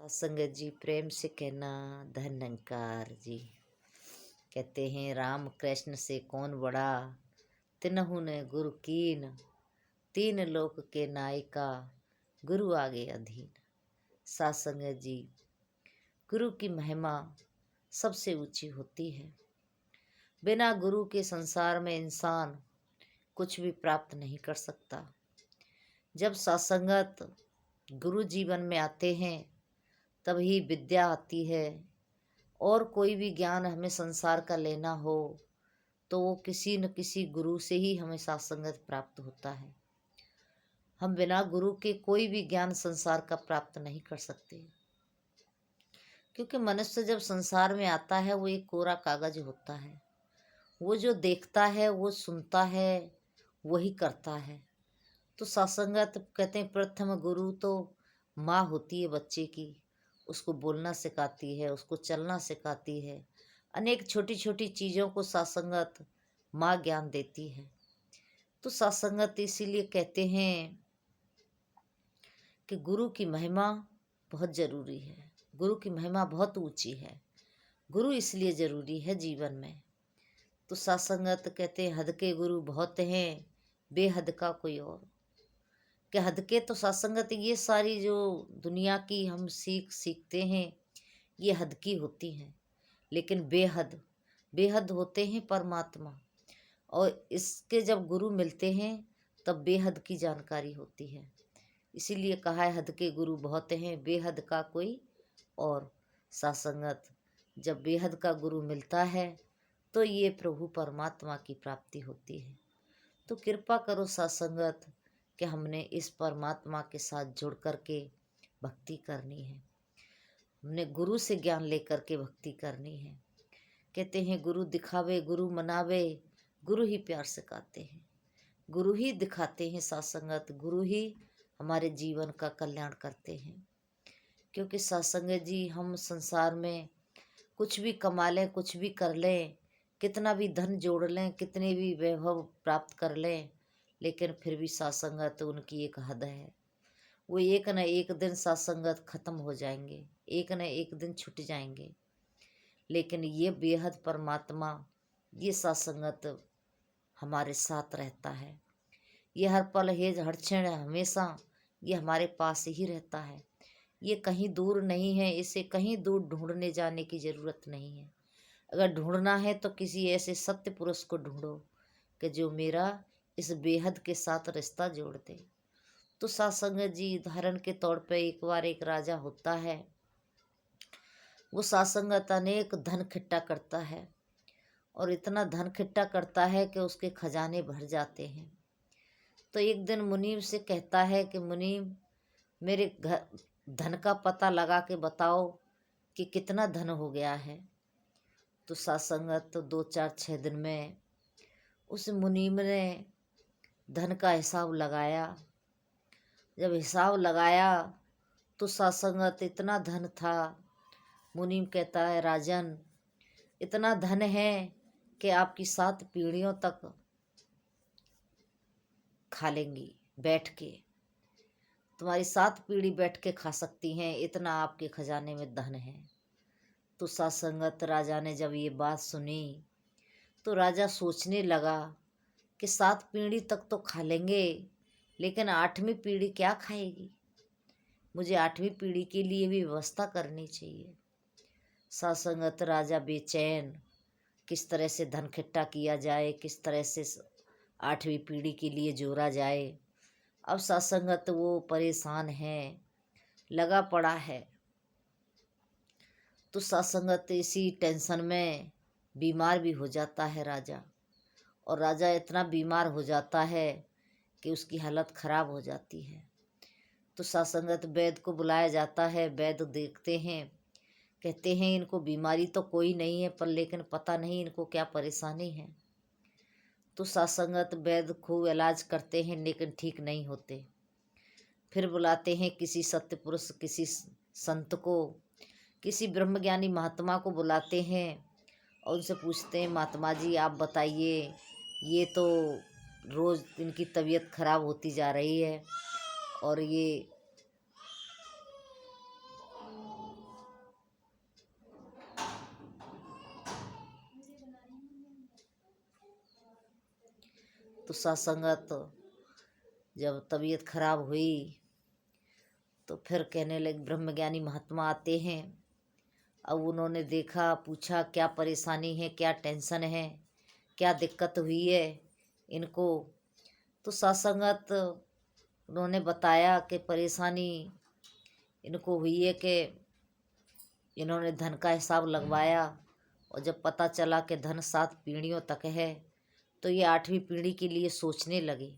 संगत जी प्रेम से कहना धन निरंकार जी। कहते हैं राम कृष्ण से कौन बड़ा, तिनहु ने गुरु कीन, तीन लोक के नायिका गुरु आगे अधीन। सात संगत जी, गुरु की महिमा सबसे ऊंची होती है। बिना गुरु के संसार में इंसान कुछ भी प्राप्त नहीं कर सकता। जब सत्संगत गुरु जीवन में आते हैं तभी विद्या आती है। और कोई भी ज्ञान हमें संसार का लेना हो तो वो किसी न किसी गुरु से ही हमें सत्संगत प्राप्त होता है। हम बिना गुरु के कोई भी ज्ञान संसार का प्राप्त नहीं कर सकते, क्योंकि मनुष्य जब संसार में आता है वो एक कोरा कागज होता है। वो जो देखता है, वो सुनता है, वही करता है। तो सत्संगत कहते हैं प्रथम गुरु तो माँ होती है बच्चे की। उसको बोलना सिखाती है, उसको चलना सिखाती है। अनेक छोटी छोटी चीज़ों को सत्संगत माँ ज्ञान देती है। तो सत्संगत इसीलिए कहते हैं कि गुरु की महिमा बहुत ज़रूरी है। गुरु की महिमा बहुत ऊंची है। गुरु इसलिए ज़रूरी है जीवन में। तो सत्संगत कहते हैं हद के गुरु बहुत हैं, बेहद का कोई और। कि हद के तो सत्संगत ये सारी जो दुनिया की हम सीखते हैं ये हद की होती हैं, लेकिन बेहद बेहद होते हैं परमात्मा। और इसके जब गुरु मिलते हैं तब बेहद की जानकारी होती है। इसीलिए कहा है हद के गुरु बहुत हैं, बेहद का कोई और। सत्संगत जब बेहद का गुरु मिलता है तो ये प्रभु परमात्मा की प्राप्ति होती है। तो कृपा करो सत्संगत कि हमने इस परमात्मा के साथ जुड़ कर के भक्ति करनी है। हमने गुरु से ज्ञान लेकर के भक्ति करनी है। कहते हैं गुरु दिखावे गुरु मनावे, गुरु ही प्यार सिखाते हैं। गुरु ही दिखाते हैं सत्संगत, गुरु ही हमारे जीवन का कल्याण करते हैं। क्योंकि सत्संगत जी हम संसार में कुछ भी कमा लें, कुछ भी कर लें, कितना भी धन जोड़ लें, कितने भी वैभव प्राप्त कर लें, लेकिन फिर भी सत्संगत उनकी एक हद है। वो एक न एक दिन सत्संगत खत्म हो जाएंगे, एक न एक दिन छूट जाएंगे। लेकिन ये बेहद परमात्मा, ये सत्संगत हमारे साथ रहता है। ये हर पल हर क्षण हमेशा ये हमारे पास ही रहता है। ये कहीं दूर नहीं है, इसे कहीं दूर ढूंढने जाने की ज़रूरत नहीं है। अगर ढूंढना है तो किसी ऐसे सत्य पुरुष को ढूंढो कि जो मेरा इस बेहद के साथ रिश्ता जोड़ दे। तो सत्संगत जी उदाहरण के तौर पे एक बार एक राजा होता है। वो सत्संगत अनेक धन इकट्ठा करता है और इतना धन इकट्ठा करता है कि उसके खजाने भर जाते हैं। तो एक दिन मुनीम से कहता है कि मुनीम मेरे घर धन का पता लगा के बताओ कि कितना धन हो गया है। तो सत्संगत तो 2 4 6 दिन में उस मुनीम ने धन का हिसाब लगाया। जब हिसाब लगाया तो सत्संगत इतना धन था। मुनीम कहता है राजन इतना धन है कि आपकी 7 पीढ़ियों तक खा लेंगी बैठ के, तुम्हारी 7 पीढ़ी बैठ के खा सकती हैं, इतना आपके खजाने में धन है। तो सत्संगत राजा ने जब ये बात सुनी तो राजा सोचने लगा कि 7 पीढ़ी तक तो खा लेंगे, लेकिन 8वीं पीढ़ी क्या खाएगी। मुझे 8वीं पीढ़ी के लिए भी व्यवस्था करनी चाहिए। सत्संगत राजा बेचैन, किस तरह से धन इकट्ठा किया जाए, किस तरह से 8वीं पीढ़ी के लिए जोड़ा जाए। अब सत्संगत वो परेशान है, लगा पड़ा है। तो सत्संगत इसी टेंशन में बीमार भी हो जाता है राजा। और राजा इतना बीमार हो जाता है कि उसकी हालत खराब हो जाती है। तो सत्संगत वैद्य को बुलाया जाता है। वैद्य देखते हैं, कहते हैं इनको बीमारी तो कोई नहीं है, पर लेकिन पता नहीं इनको क्या परेशानी है। तो सत्संगत वैद्य खूब इलाज करते हैं, लेकिन ठीक नहीं होते। फिर बुलाते हैं किसी सत्य पुरुष, किसी संत को, किसी ब्रह्मज्ञानी महात्मा को बुलाते हैं और उनसे पूछते हैं महात्मा जी आप बताइए, ये तो रोज़ इनकी तबीयत खराब होती जा रही है और ये तो सत्संगत जब तबीयत खराब हुई तो फिर कहने लगे, ब्रह्मज्ञानी महात्मा आते हैं। अब उन्होंने देखा, पूछा क्या परेशानी है, क्या टेंशन है, क्या दिक्कत हुई है इनको। तो सत्संगत उन्होंने बताया कि परेशानी इनको हुई है कि इन्होंने धन का हिसाब लगवाया और जब पता चला कि धन 7 पीढ़ियों तक है तो ये 8वीं पीढ़ी के लिए सोचने लगे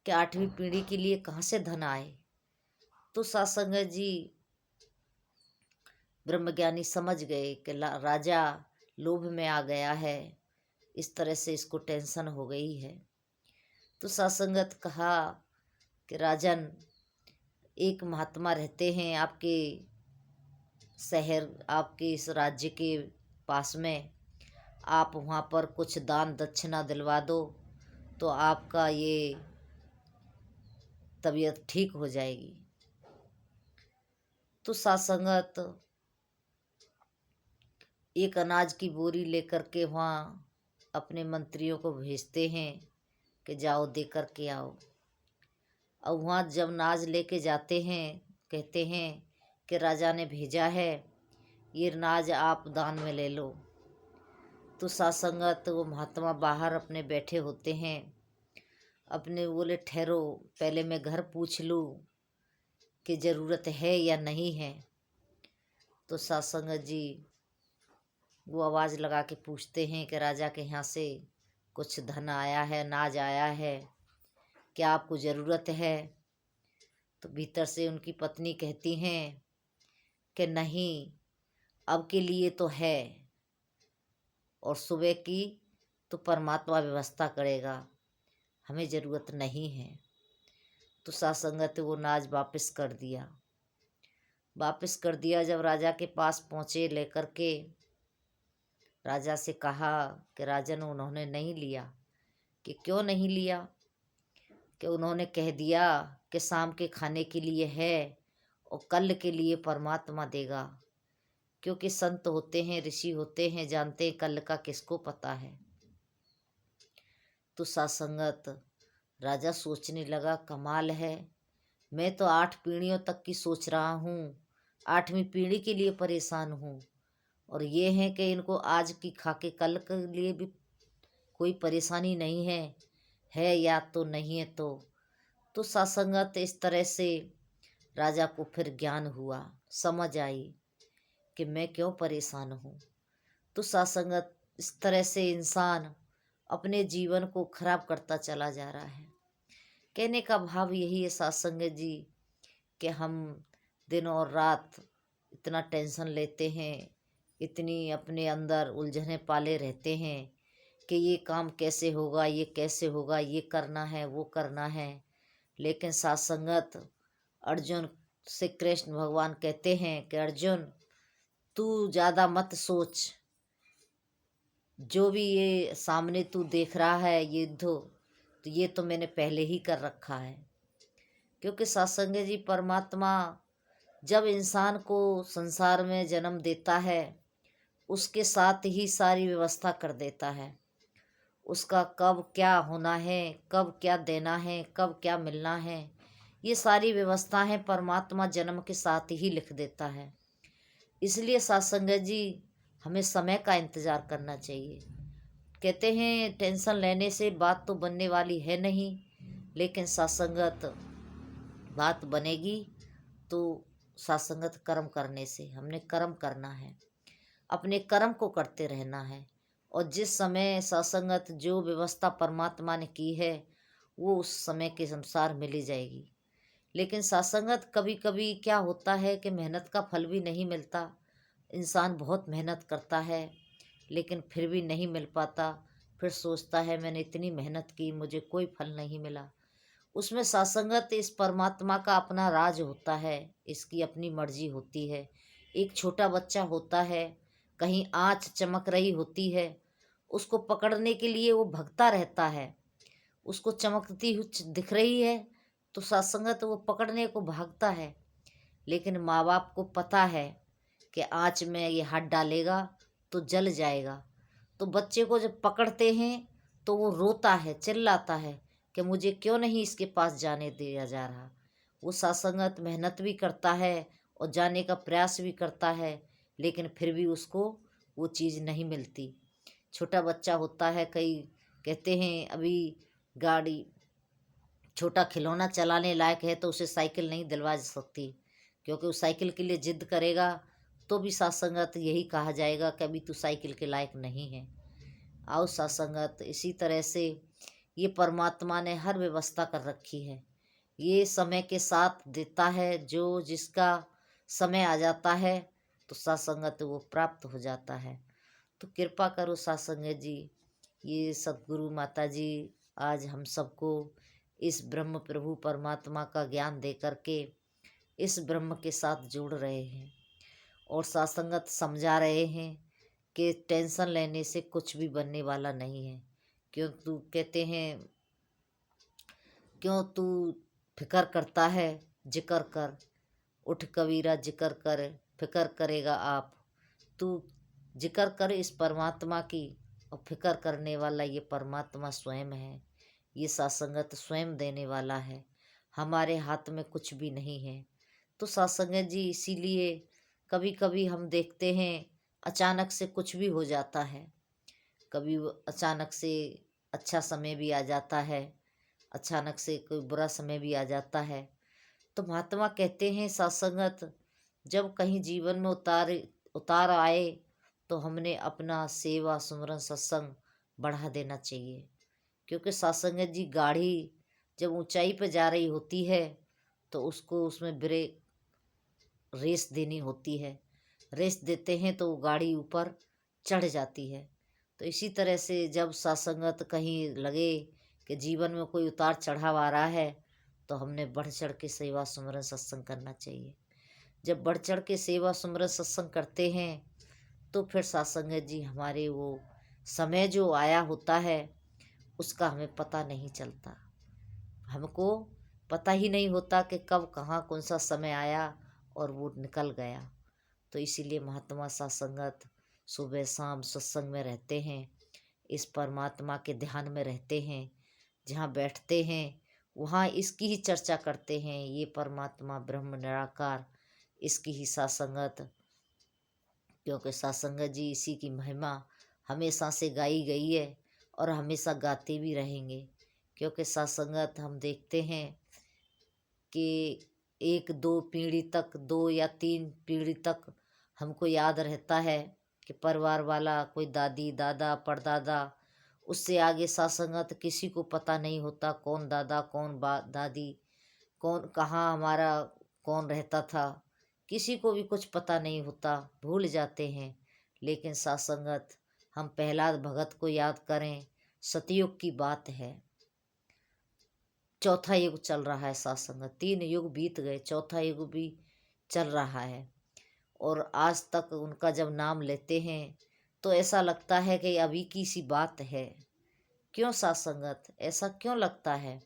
कि 8वीं पीढ़ी के लिए कहाँ से धन आए। तो सत्संगत जी ब्रह्मज्ञानी समझ गए कि राजा लोभ में आ गया है, इस तरह से इसको टेंशन हो गई है। तो सत्संगत कहा कि राजन, एक महात्मा रहते हैं आपके शहर, आपके इस राज्य के पास में, आप वहाँ पर कुछ दान दक्षिणा दिलवा दो तो आपका ये तबीयत ठीक हो जाएगी। तो सत्संगत एक अनाज की बोरी लेकर के वहाँ अपने मंत्रियों को भेजते हैं कि जाओ दे कर के आओ। अब वहाँ जब नाज लेके जाते हैं, कहते हैं कि राजा ने भेजा है, ये नाज आप दान में ले लो। तो सत्संगत वो महात्मा बाहर अपने बैठे होते हैं, अपने बोले ठहरो, पहले मैं घर पूछ लूँ कि ज़रूरत है या नहीं है। तो सत्संगत जी वो आवाज़ लगा के पूछते हैं कि राजा के यहाँ से कुछ धन आया है, नाज आया है, क्या आपको ज़रूरत है। तो भीतर से उनकी पत्नी कहती हैं कि नहीं, अब के लिए तो है और सुबह की तो परमात्मा व्यवस्था करेगा, हमें ज़रूरत नहीं है। तो सत्संगत वो नाज वापस कर दिया। वापस कर दिया जब राजा के पास पहुँचे लेकर के, राजा से कहा कि राजन उन्होंने नहीं लिया। कि क्यों नहीं लिया? कि उन्होंने कह दिया कि शाम के खाने के लिए है और कल के लिए परमात्मा देगा। क्योंकि संत होते हैं, ऋषि होते हैं, जानते हैं कल का किसको पता है। तो सत्संगत राजा सोचने लगा, कमाल है, मैं तो 8 पीढ़ियों तक की सोच रहा हूँ, 8वीं पीढ़ी के लिए परेशान हूँ, और ये है कि इनको आज की खा के कल के लिए भी कोई परेशानी नहीं है या तो नहीं है। तो सत्संगत इस तरह से राजा को फिर ज्ञान हुआ, समझ आई कि मैं क्यों परेशान हूँ। तो सत्संगत इस तरह से इंसान अपने जीवन को खराब करता चला जा रहा है। कहने का भाव यही है सत्संगत जी कि हम दिन और रात इतना टेंशन लेते हैं, इतनी अपने अंदर उलझने पाले रहते हैं कि ये काम कैसे होगा, ये कैसे होगा, ये करना है, वो करना है। लेकिन सत्संगत अर्जुन से कृष्ण भगवान कहते हैं कि अर्जुन तू ज़्यादा मत सोच, जो भी ये सामने तू देख रहा है युद्ध, तो ये तो मैंने पहले ही कर रखा है। क्योंकि सत्संग जी परमात्मा जब इंसान को संसार में जन्म देता है उसके साथ ही सारी व्यवस्था कर देता है। उसका कब क्या होना है, कब क्या देना है, कब क्या मिलना है, ये सारी व्यवस्थाएं परमात्मा जन्म के साथ ही लिख देता है। इसलिए सत्संग जी हमें समय का इंतज़ार करना चाहिए। कहते हैं टेंशन लेने से बात तो बनने वाली है नहीं, लेकिन सत्संगत बात बनेगी तो सत्संगत कर्म करने से। हमने कर्म करना है, अपने कर्म को करते रहना है, और जिस समय सत्संगत जो व्यवस्था परमात्मा ने की है वो उस समय के अनुसार मिली जाएगी। लेकिन सत्संगत कभी कभी क्या होता है कि मेहनत का फल भी नहीं मिलता। इंसान बहुत मेहनत करता है लेकिन फिर भी नहीं मिल पाता, फिर सोचता है मैंने इतनी मेहनत की, मुझे कोई फल नहीं मिला। उसमें सत्संगत इस परमात्मा का अपना राज होता है, इसकी अपनी मर्जी होती है। एक छोटा बच्चा होता है, कहीं आँच चमक रही होती है, उसको पकड़ने के लिए वो भगता रहता है। उसको चमकती हुई दिख रही है तो सत्संगत वो पकड़ने को भागता है। लेकिन माँ बाप को पता है कि आँच में ये हाथ डालेगा तो जल जाएगा, तो बच्चे को जब पकड़ते हैं तो वो रोता है, चिल्लाता है कि मुझे क्यों नहीं इसके पास जाने दिया जा रहा। वो सासंगत मेहनत भी करता है और जाने का प्रयास भी करता है, लेकिन फिर भी उसको वो चीज़ नहीं मिलती। छोटा बच्चा होता है, कई कहते हैं अभी गाड़ी छोटा खिलौना चलाने लायक है तो उसे साइकिल नहीं दिलवा सकती, क्योंकि वो साइकिल के लिए जिद करेगा तो भी सासंगत यही कहा जाएगा कि अभी तू साइकिल के लायक नहीं है। आओ सासंगत, इसी तरह से ये परमात्मा ने हर व्यवस्था कर रखी है। ये समय के साथ देता है, जो जिसका समय आ जाता है तो सासंगत वो प्राप्त हो जाता है। तो कृपा करो सासंगत जी, ये सतगुरु माता जी आज हम सबको इस ब्रह्म प्रभु परमात्मा का ज्ञान दे करके इस ब्रह्म के साथ जोड़ रहे हैं और सासंगत समझा रहे हैं कि टेंशन लेने से कुछ भी बनने वाला नहीं है। क्यों तू कहते हैं, क्यों तू फिक्र करता है, जिक्र कर, उठ कबीरा जिक्र कर, फिक्र करेगा आप। तू जिक्र कर इस परमात्मा की, और फिक्र करने वाला ये परमात्मा स्वयं है। ये सासंगत स्वयं देने वाला है, हमारे हाथ में कुछ भी नहीं है। तो सासंगत जी, इसीलिए कभी कभी हम देखते हैं अचानक से कुछ भी हो जाता है। कभी अचानक से अच्छा समय भी आ जाता है, अचानक से कोई बुरा समय भी आ जाता है। तो महात्मा कहते हैं सासंगत, जब कहीं जीवन में उतार उतार आए तो हमने अपना सेवा सुमरन सत्संग बढ़ा देना चाहिए। क्योंकि सासंगत जी, गाड़ी जब ऊंचाई पर जा रही होती है तो उसको उसमें ब्रेक रेस देनी होती है। रेस देते हैं तो वो गाड़ी ऊपर चढ़ जाती है। तो इसी तरह से जब सासंगत कहीं लगे कि जीवन में कोई उतार चढ़ाव आ रहा है तो हमने बढ़ चढ़ के सेवा सुमरन सत्संग करना चाहिए। जब बढ़ चढ़ के सेवा सुमरन सत्संग करते हैं तो फिर सासंगत जी हमारे वो समय जो आया होता है उसका हमें पता नहीं चलता। हमको पता ही नहीं होता कि कब कहाँ कौन सा समय आया और वो निकल गया। तो इसीलिए महात्मा सासंगत सुबह शाम सत्संग में रहते हैं, इस परमात्मा के ध्यान में रहते हैं। जहाँ बैठते हैं वहाँ इसकी ही चर्चा करते हैं। ये परमात्मा ब्रह्म निराकार, इसकी ही सासंगत, क्योंकि सासंगत जी इसी की महिमा हमेशा से गाई गई है और हमेशा गाते भी रहेंगे। क्योंकि सासंगत हम देखते हैं कि एक दो पीढ़ी तक, 2 या 3 पीढ़ी तक हमको याद रहता है कि परिवार वाला कोई दादी दादा परदादा, उससे आगे सासंगत किसी को पता नहीं होता कौन दादा कौन दादी, कौन कहाँ हमारा कौन रहता था, किसी को भी कुछ पता नहीं होता, भूल जाते हैं। लेकिन सासंगत हम प्रहलाद भगत को याद करें, सतयुग की बात है, चौथा युग चल रहा है सासंगत, 3 युग बीत गए, चौथा युग भी चल रहा है। और आज तक उनका जब नाम लेते हैं तो ऐसा लगता है कि अभी की सी बात है। क्यों सासंगत, ऐसा क्यों लगता है?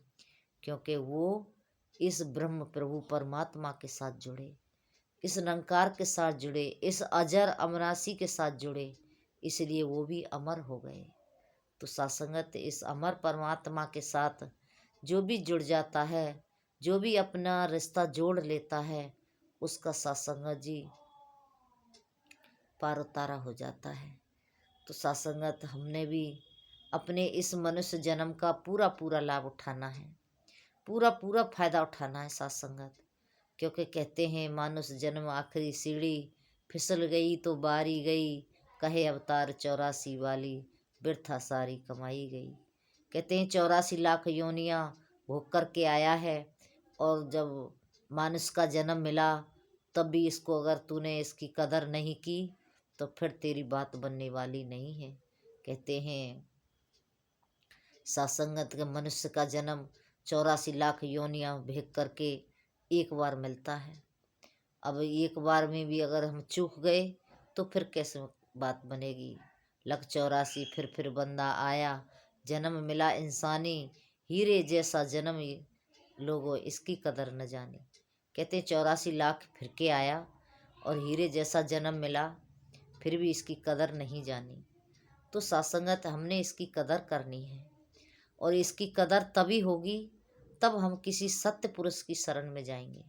क्योंकि वो इस ब्रह्म प्रभु परमात्मा के साथ जुड़े, इस निरंकार के साथ जुड़े, इस अजर अमरासी के साथ जुड़े, इसलिए वो भी अमर हो गए। तो सासंगत, इस अमर परमात्मा के साथ जो भी जुड़ जाता है, जो भी अपना रिश्ता जोड़ लेता है, उसका सासंगत जी पार उतारा हो जाता है। तो सासंगत, हमने भी अपने इस मनुष्य जन्म का पूरा पूरा लाभ उठाना है, पूरा पूरा फायदा उठाना है सासंगत। क्योंकि कहते हैं मानुष जन्म आखिरी सीढ़ी, फिसल गई तो बारी गई, कहे अवतार 84 वाली, वृथा सारी कमाई गई। कहते हैं 84 लाख योनियाँ भोग करके आया है, और जब मानुष का जन्म मिला तब भी इसको अगर तूने इसकी कदर नहीं की तो फिर तेरी बात बनने वाली नहीं है। कहते हैं सासंगत के मनुष्य का जन्म 84 लाख योनियाँ भेद करके एक बार मिलता है। अब एक बार में भी अगर हम चूक गए तो फिर कैसे बात बनेगी। लख 84 फिर बंदा आया, जन्म मिला इंसानी, हीरे जैसा जन्म लोगों इसकी कदर न जानी। कहते 84 लाख फिर के आया और हीरे जैसा जन्म मिला, फिर भी इसकी कदर नहीं जानी। तो सासंगत, हमने इसकी कदर करनी है, और इसकी कदर तभी होगी तब हम किसी सत्य पुरुष की शरण में जाएंगे।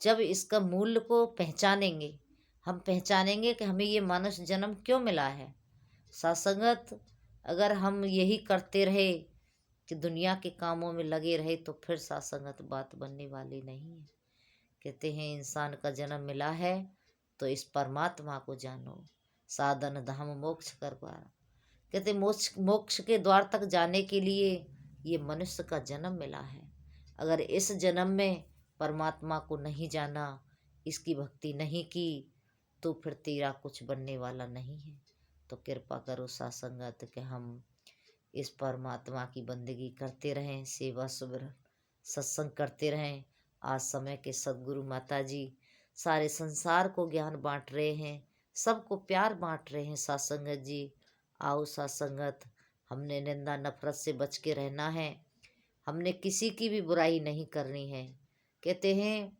जब इसका मूल्य को पहचानेंगे, हम पहचानेंगे कि हमें ये मनुष्य जन्म क्यों मिला है। सत्संगत अगर हम यही करते रहे कि दुनिया के कामों में लगे रहे तो फिर सत्संगत बात बनने वाली नहीं है। कहते हैं इंसान का जन्म मिला है तो इस परमात्मा को जानो, साधन धाम मोक्ष कर पार। कहते मोक्ष के द्वार तक जाने के लिए ये मनुष्य का जन्म मिला है। अगर इस जन्म में परमात्मा को नहीं जाना, इसकी भक्ति नहीं की, तो फिर तेरा कुछ बनने वाला नहीं है। तो कृपा करो सत्संगत कि हम इस परमात्मा की बंदगी करते रहें, सेवा सुमिरन सत्संग करते रहें। आज समय के सदगुरु माता जी सारे संसार को ज्ञान बांट रहे हैं, सबको प्यार बांट रहे हैं। सत्संगत जी आओ सत्संगत, हमने निंदा नफरत से बच के रहना है, हमने किसी की भी बुराई नहीं करनी है। कहते हैं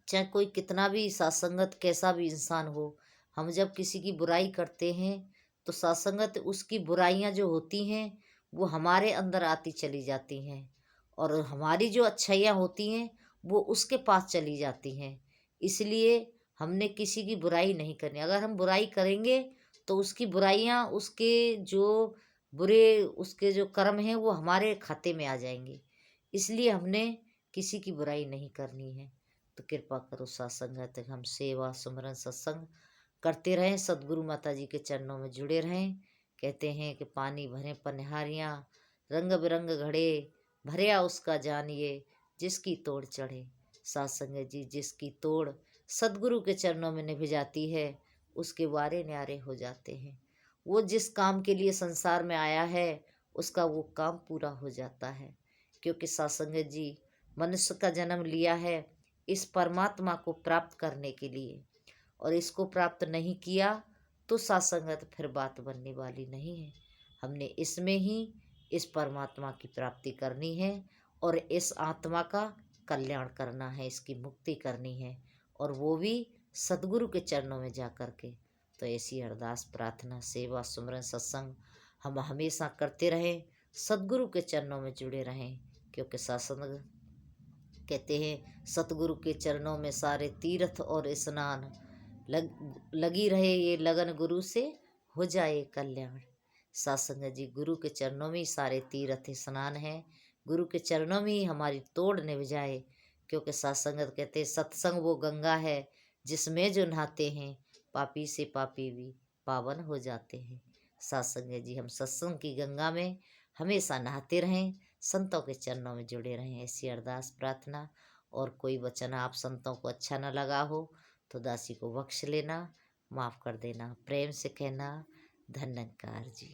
चाहे कोई कितना भी सत्संगत कैसा भी इंसान हो, हम जब किसी की बुराई करते हैं तो सत्संगत उसकी बुराइयां जो होती हैं वो हमारे अंदर आती चली जाती हैं, और हमारी जो अच्छाइयाँ होती हैं वो उसके पास चली जाती हैं। इसलिए हमने किसी की बुराई नहीं करनी। अगर हम बुराई करेंगे तो उसकी बुराइयां, उसके जो बुरे उसके जो कर्म हैं वो हमारे खाते में आ जाएंगे। इसलिए हमने किसी की बुराई नहीं करनी है। तो कृपा करो सत्संगत हम सेवा सुमरन सत्संग करते रहें, सदगुरु माता जी के चरणों में जुड़े रहें। कहते हैं कि पानी भरे पनिहारियाँ, रंग बिरंग घड़े भरिया उसका जानिए, जिसकी तोड़ चढ़े। सत्संगत जी जिसकी तोड़ सदगुरु के चरणों में निभ जाती है उसके वारे न्यारे हो जाते हैं। वो जिस काम के लिए संसार में आया है उसका वो काम पूरा हो जाता है। क्योंकि सत्संगत जी मनुष्य का जन्म लिया है इस परमात्मा को प्राप्त करने के लिए, और इसको प्राप्त नहीं किया तो सत्संगत फिर बात बनने वाली नहीं है। हमने इसमें ही इस परमात्मा की प्राप्ति करनी है और इस आत्मा का कल्याण करना है, इसकी मुक्ति करनी है, और वो भी सदगुरु के चरणों में जा कर के। तो ऐसी अरदास प्रार्थना सेवा सुमरन सत्संग हम हमेशा करते रहें, सदगुरु के चरणों में जुड़े रहें। क्योंकि सत्संग कहते हैं सतगुरु के चरणों में सारे तीर्थ और स्नान, लगी रहे ये लगन गुरु से हो जाए कल्याण। सत्संग जी गुरु के चरणों में ही सारे तीर्थ स्नान हैं, गुरु के चरणों में ही हमारी तोड़ निभ जाए। क्योंकि सत्संगत कहते हैं सत्संग वो गंगा है जिसमें जो नहाते हैं पापी से पापी भी पावन हो जाते हैं। सत्संग जी हम सत्संग की गंगा में हमेशा नहाते रहें, संतों के चरणों में जुड़े रहें। ऐसी अरदास प्रार्थना। और कोई वचन आप संतों को अच्छा न लगा हो तो दासी को बख्श लेना, माफ़ कर देना, प्रेम से कहना। धन्यकार जी।